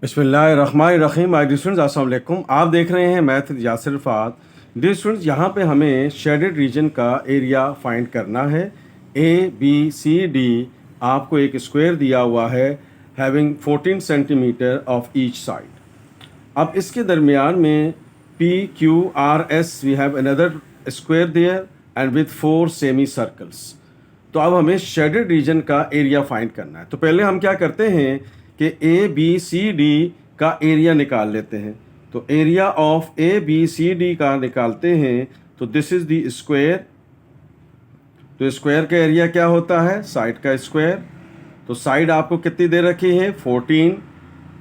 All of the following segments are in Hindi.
बिस्मिल्लाहिर्रहमानिर्रहीम। माय डियर स्टूडेंट्स, अस्सलाम वालेकुम। आप देख रहे हैं मैथ यासिर रफ़ात। डियर स्टूडेंट्स, यहाँ पे हमें शेडेड रीजन का एरिया फाइंड करना है। ए बी सी डी आपको एक स्क्वायर दिया हुआ है having 14 centimetre of each side. अब इसके दरमियान में P Q R S we have another square there and with 4 semi circles. तो अब हमें शेडेड रीजन का एरिया फाइंड करना है। तो पहले हम क्या करते हैं कि ए बी सी डी का एरिया निकाल लेते हैं। तो area of A B C D का निकालते हैं। तो दिस इज द स्क्वायर। तो स्क्वायर का एरिया क्या होता है? साइड का स्क्वायर। तो साइड आपको कितनी दे रखी है? 14।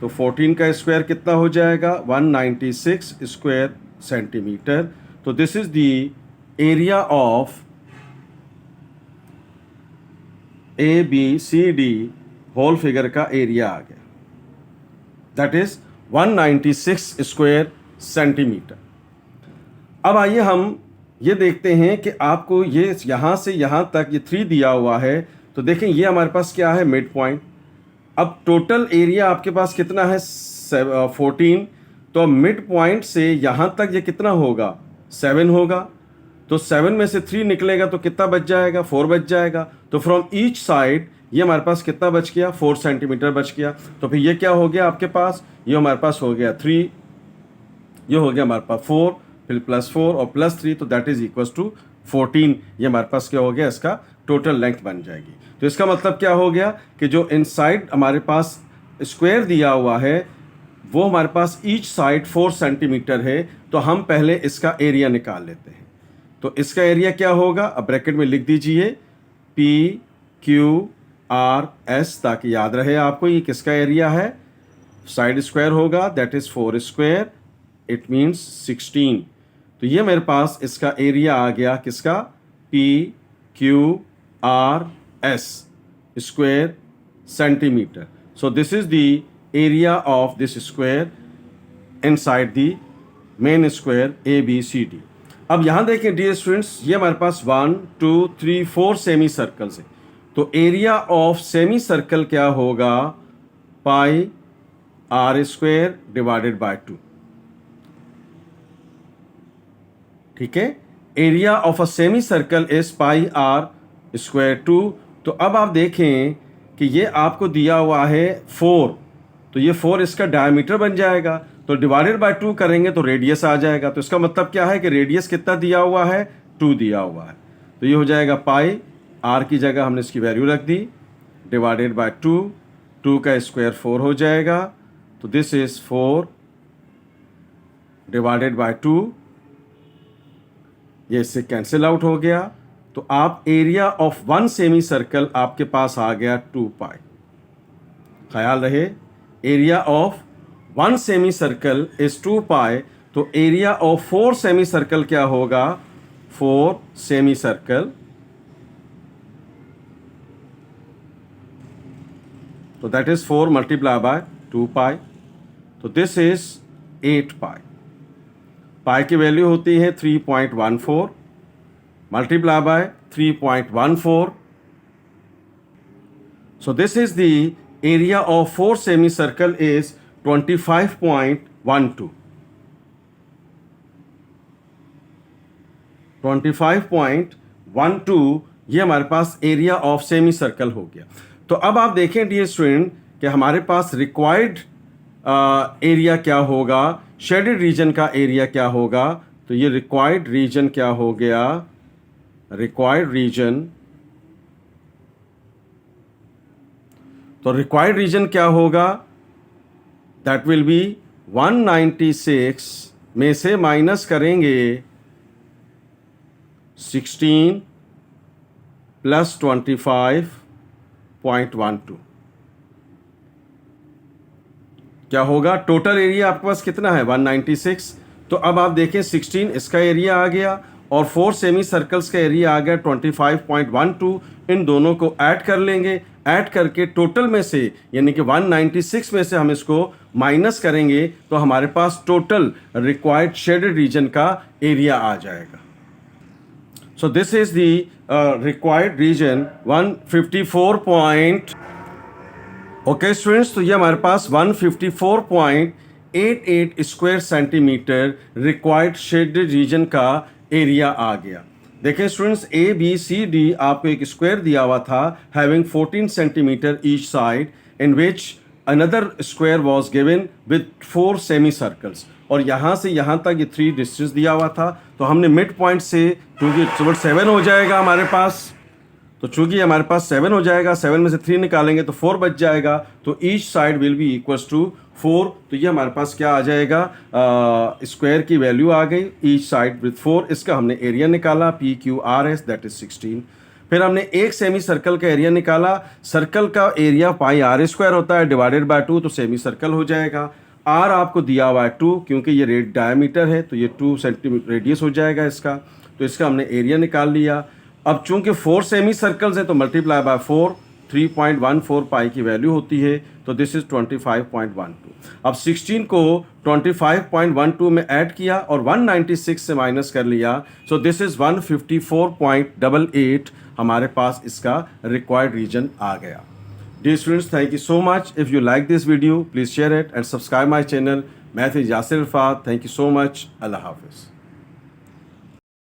तो 14 का स्क्वायर कितना हो जाएगा? 196 स्क्वायर सेंटीमीटर। तो this is the area of A B C D whole figure का एरिया आ गया, दैट इज 196 स्क्वायर सेंटीमीटर। अब आइए हम ये देखते हैं कि आपको ये यहाँ से यहाँ तक ये 3 दिया हुआ है। तो देखें ये हमारे पास क्या है? Mid point. अब टोटल एरिया आपके पास कितना है? 14। तो मिड पॉइंट से यहाँ तक ये कितना होगा? 7 होगा। तो 7 में से 3 निकलेगा तो कितना बच जाएगा? 4 बच जाएगा। तो फ्रॉम ईच साइड ये हमारे पास कितना बच गया? 4 सेंटीमीटर बच गया। तो फिर ये क्या हो गया आपके पास? ये हमारे पास हो गया 3, ये हो गया हमारे पास 4, फिर +4 और +3, तो दैट इज इक्वल टू 14। ये हमारे पास क्या हो गया? इसका टोटल लेंथ बन जाएगी। तो इसका मतलब क्या हो गया कि जो इनसाइड हमारे पास स्क्वायर दिया हुआ है वो हमारे पास ईच साइड 4 सेंटीमीटर है। तो हम पहले इसका एरिया निकाल लेते हैं। तो इसका एरिया क्या होगा? अब ब्रैकेट में लिख दीजिए पी क्यू आर एस, ताकि याद रहे आपको ये किसका एरिया है। साइड स्क्वायर होगा, that is 4 square, it means 16। तो ये मेरे पास इसका एरिया आ गया किसका? P Q R S square centimetre. So this is the area of this square inside the main square A B C D. अब यहां देखें डियर स्टूडेंट्स, ये हमारे पास 1 2 3 4 सेमी सर्कल्स है। तो एरिया ऑफ सेमी सर्कल क्या होगा? Pi r square divided by 2। ठीक है, area of a semi circle is pi r square 2। तो अब आप देखें कि ये आपको दिया हुआ है 4। तो ये 4 इसका डायमीटर बन जाएगा। तो डिवाइडेड बाय 2 करेंगे तो रेडियस आ जाएगा। तो इसका मतलब क्या है कि रेडियस कितना दिया हुआ है? 2 दिया हुआ है। तो ये हो जाएगा पाई, आर की जगह हमने इसकी वैल्यू रख दी, डिवाइडेड बाय 2। 2 का स्क्वायर 4 हो जाएगा। तो दिस इज 4 डिवाइडेड बाय 2। ये इससे कैंसिल आउट हो गया। तो आप एरिया ऑफ 1 सेमी सर्कल आपके पास आ गया 2 पाई। ख्याल रहे, area of 1 semi circle is 2 पाई। तो एरिया ऑफ 4 सेमी सर्कल क्या होगा? 4 सेमी सर्कल। तो दैट इज 4 मल्टीप्लाई बाय 2 पाई। तो दिस इज 8 पाई। पाई की वैल्यू होती है 3.14 multiply by 3.14। So this is the area of 4 semi circle is 25.12। 25.12 ये हमारे पास एरिया ऑफ सेमी सर्कल हो गया। तो अब आप देखें डियर स्टूडेंट कि हमारे पास रिक्वायर्ड एरिया क्या होगा? शेडेड रीजन का एरिया क्या होगा? तो ये रिक्वायर्ड रीजन क्या हो गया? रिक्वायर्ड रीजन, तो रिक्वायर्ड रीजन क्या होगा? दैट विल बी 196 में से माइनस करेंगे 16 प्लस 25.12। क्या होगा? टोटल एरिया आपके पास कितना है? 196। तो अब आप देखें 16 इसका एरिया आ गया और 4 सेमी सर्कल्स का एरिया आ गया 25.12। इन दोनों को ऐड कर लेंगे। ऐड करके टोटल में से यानी कि 196 में से हम इसको माइनस करेंगे तो हमारे पास टोटल रिक्वायर्ड शेडेड रीजन का एरिया आ जाएगा। So this is the required region 154. Okay students, तो ये हमारे पास 154.88 square centimetre required shaded region का एरिया आ गया। देखें students, A B C D आपको एक स्क्वायर दिया हुआ था having 14 centimetre each side, in which another square was given with 4 semi circles, और यहाँ से यहाँ तक ये 3 डिस्टेंस दिया हुआ था। तो हमने मिड पॉइंट से, क्योंकि 7 हो जाएगा हमारे पास, तो चूंकि हमारे पास 7 हो जाएगा, 7 में से 3 निकालेंगे तो 4 बच जाएगा, तो each side will be equals to 4। तो ये हमारे पास क्या आ जाएगा, स्क्वायर की वैल्यू आ गई, ईच साइड विद 4। इसका हमने एरिया निकाला PQRS, दैट इज 16। फिर हमने एक सेमी सर्कल का एरिया निकाला। सर्कल का एरिया पाई आर स्क्वायर होता है डिवाइडेड बाय 2, तो सेमी सर्कल हो जाएगा। आर आपको दिया हुआ है 2, क्योंकि ये रेड डायमीटर है तो ये 2 सेंटीमीटर रेडियस हो जाएगा इसका, तो इसका हमने एरिया निकाल लिया। अब चूंकि 4 सेमी सर्कल्स हैं तो मल्टीप्लाई बाय 4, 3.14 पाई की वैल्यू होती है, तो दिस इज 25.12। अब 16 को 25.12 में ऐड किया और 196 से माइनस कर लिया, सो दिस इज 154.88 हमारे पास इसका रिक्वायर्ड रीजन आ गया। Dear students, thank you so much. If you like this video, please share it and subscribe my channel. मैं थे Yasir Irfat. Thank you so much. Allah Hafiz.